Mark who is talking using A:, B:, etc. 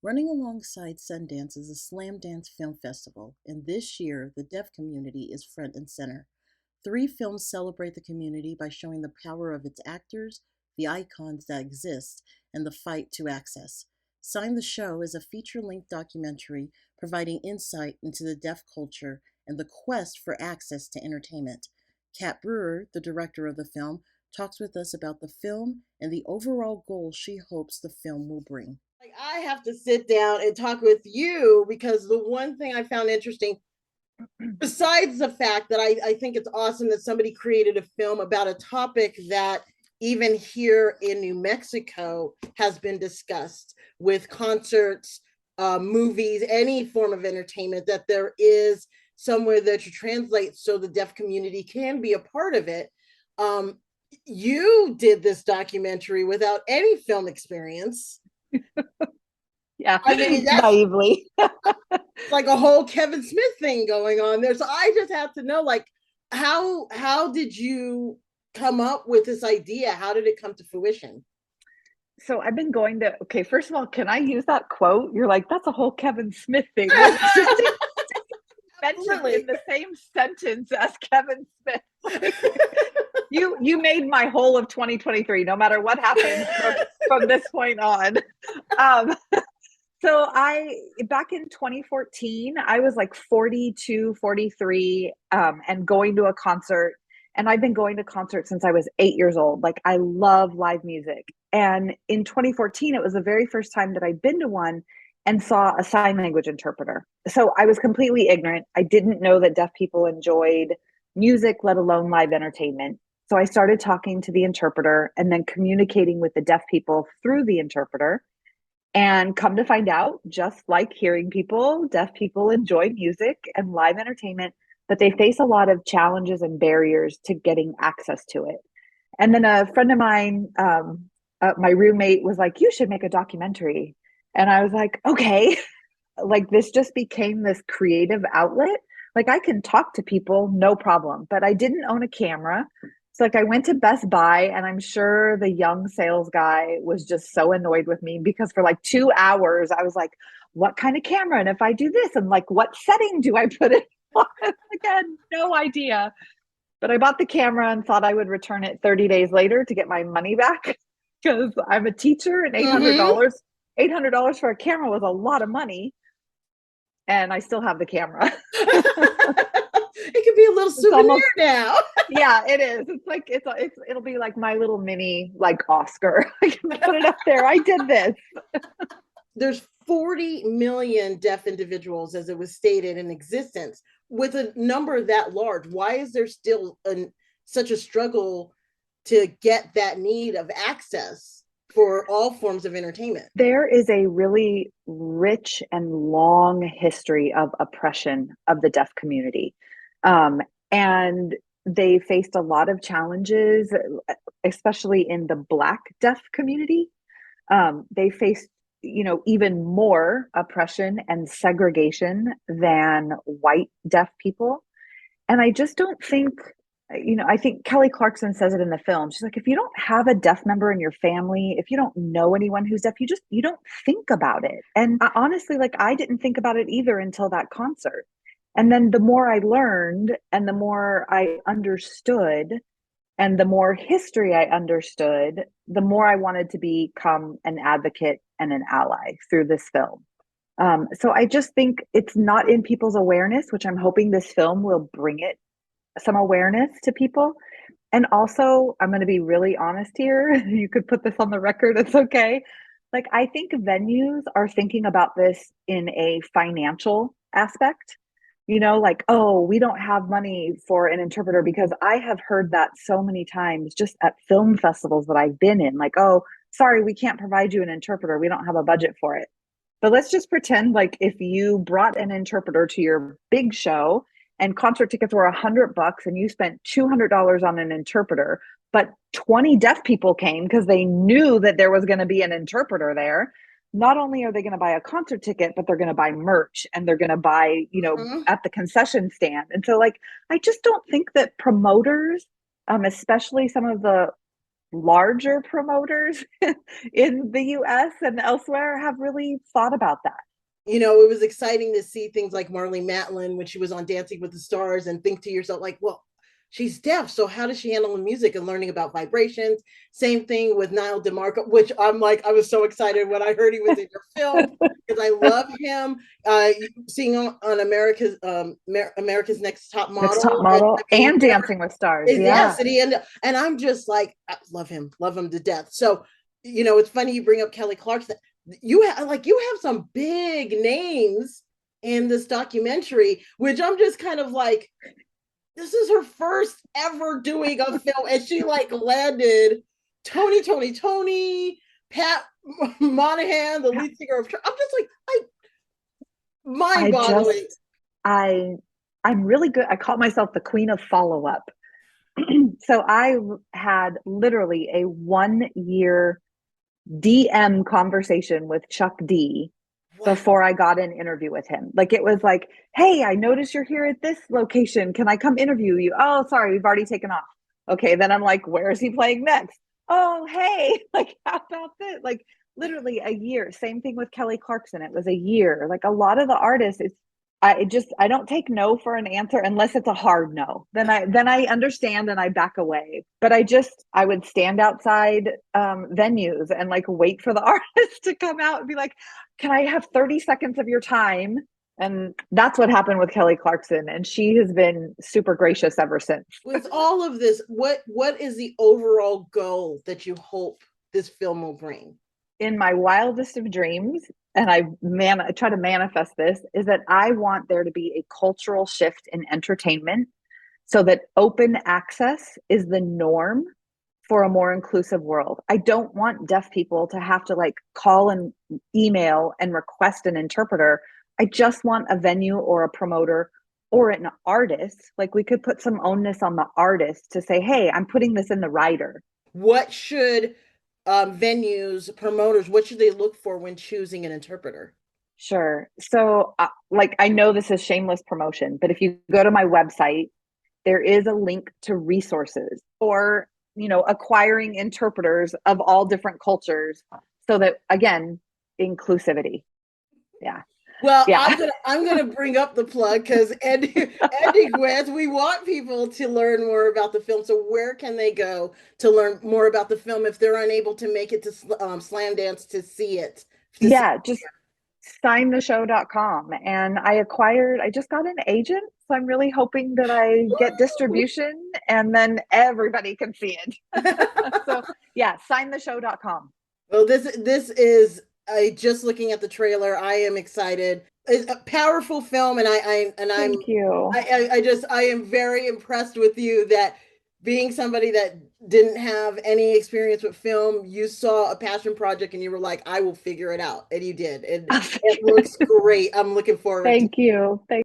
A: Running alongside Sundance is the Slamdance Film Festival, and this year the deaf community is front and center. Three films celebrate the community by showing the power of its actors, the icons that exist, and the fight to access. Sign the Show is a feature-length documentary providing insight into the deaf culture and the quest for access to entertainment. Kat Brewer, the director of the film, talks with us about the film and the overall goal she hopes the film will bring.
B: Like, I have to sit down and talk with you because the one thing I found interesting, besides the fact that I think it's awesome that somebody created a film about a topic that even here in New Mexico has been discussed with concerts, movies, any form of entertainment, that there is somewhere there to translate so the deaf community can be a part of it. Um, you did this documentary without any film experience.
C: Yeah,
B: I mean, that's
C: naively.
B: like a whole Kevin Smith thing going on there. So I just have to know, like, how did you come up with this idea? How did it come to fruition?
C: So I've been going to, okay, first of all, can I use that quote? You're like, that's a whole Kevin Smith thing. Like, just mentioned in the same sentence as Kevin Smith. Like, you made my whole of 2023, no matter what happens from this point on. So back in 2014, I was like 42, 43, and going to a concert. And I've been going to concerts since I was 8 years old. Like, I love live music. And in 2014, it was the very first time that I'd been to one and saw a sign language interpreter. So I was completely ignorant. I didn't know that deaf people enjoyed music, let alone live entertainment. So I started talking to the interpreter and then communicating with the deaf people through the interpreter. And come to find out, just like hearing people, deaf people enjoy music and live entertainment, but they face a lot of challenges and barriers to getting access to it. And then a friend of mine, my roommate, was like, you should make a documentary. And I was like, okay. Like, this just became this creative outlet. Like, I can talk to people, no problem, but I didn't own a camera. So like, I went to Best Buy, and I'm sure the young sales guy was just so annoyed with me because for like 2 hours, I was like, what kind of camera? And if I do this, and like, what setting do I put it on? Again, no idea. But I bought the camera and thought I would return it 30 days later to get my money back because I'm a teacher, and $800 for a camera was a lot of money. And I still have the camera.
B: It could be a little souvenir now.
C: Yeah, it is. It's like it'll be like my little mini like Oscar. I can put it up there. I did this.
B: There's 40 million deaf individuals, as it was stated, in existence. With a number that large, why is there still such a struggle to get that need of access for all forms of entertainment?
C: There is a really rich and long history of oppression of the deaf community. And they faced a lot of challenges, especially in the Black deaf community. They faced, even more oppression and segregation than white deaf people. And I just don't think, I think Kelly Clarkson says it in the film. She's like, if you don't have a deaf member in your family, if you don't know anyone who's deaf, you don't think about it. And honestly, like, I didn't think about it either until that concert. And then the more I learned and the more I understood and the more history I understood, the more I wanted to become an advocate and an ally through this film. So I just think it's not in people's awareness, which I'm hoping this film will bring it some awareness to people. And also, I'm going to be really honest here. You could put this on the record. It's okay. Like, I think venues are thinking about this in a financial aspect. Like, oh, we don't have money for an interpreter, because I have heard that so many times just at film festivals that I've been in. Like, oh, sorry, we can't provide you an interpreter. We don't have a budget for it. But let's just pretend like if you brought an interpreter to your big show and concert tickets were $100 and you spent $200 on an interpreter, but 20 deaf people came because they knew that there was going to be an interpreter there. Not only are they going to buy a concert ticket, but they're going to buy merch, and they're going to buy, at the concession stand. And so, like, I just don't think that promoters, especially some of the larger promoters in the US and elsewhere have really thought about that.
B: You know, it was exciting to see things like Marlene Matlin when she was on Dancing with the Stars and think to yourself, like, well, she's deaf. So how does she handle the music and learning about vibrations? Same thing with Niall DeMarco, which I'm like, I was so excited when I heard he was in your film because I love him. Seeing on America's Next Top
C: Next Top
B: Model
C: Model and Dancing with Stars.
B: Yes, and I'm just like, I love him to death. So, you know, it's funny you bring up Kelly Clarkson. You have some big names in this documentary, which I'm just kind of like, this is her first ever doing a film, and she like landed Tony, Pat Monahan, the lead singer of. I'm just like, mind-boggling.
C: I'm really good. I call myself the queen of follow-up. So I had literally a 1-year DM conversation with Chuck D before I got an interview with him. Like, it was like, hey, I noticed you're here at this location. Can I come interview you? Oh, sorry, we've already taken off. Okay, then I'm like, where is he playing next? Oh, hey, like, how about this? Like, literally a year. Same thing with Kelly Clarkson. It was a year. Like, a lot of the artists, I don't take no for an answer unless it's a hard no. Then I understand and I back away. But I would stand outside venues and like wait for the artist to come out and be like, can I have 30 seconds of your time? And that's what happened with Kelly Clarkson, and she has been super gracious ever since.
B: With all of this, what is the overall goal that you hope this film will bring?
C: In my wildest of dreams, and I try to manifest this, is that I want there to be a cultural shift in entertainment so that open access is the norm for a more inclusive world. I don't want deaf people to have to like call and email and request an interpreter. I just want a venue or a promoter or an artist. Like, we could put some onus on the artist to say, hey, I'm putting this in the rider.
B: What should venues, promoters, what should they look for when choosing an interpreter?
C: Sure. So, like, I know this is shameless promotion, but if you go to my website, there is a link to resources or, you know, acquiring interpreters of all different cultures so that, again, inclusivity. Yeah.
B: Well,
C: Yeah.
B: I'm gonna bring up the plug because ending with, we want people to learn more about the film. So where can they go to learn more about the film if they're unable to make it to Slamdance to see it?
C: Yeah, just signtheshow.com. And I just got an agent. So I'm really hoping that I get distribution and then everybody can see it. So yeah, signtheshow.com.
B: Well, this is just looking at the trailer, I am excited. It's a powerful film, and
C: Thank you.
B: I am very impressed with you that being somebody that didn't have any experience with film, you saw a passion project and you were like, I will figure it out, and you did, and it looks great. I'm looking forward to
C: Thank you.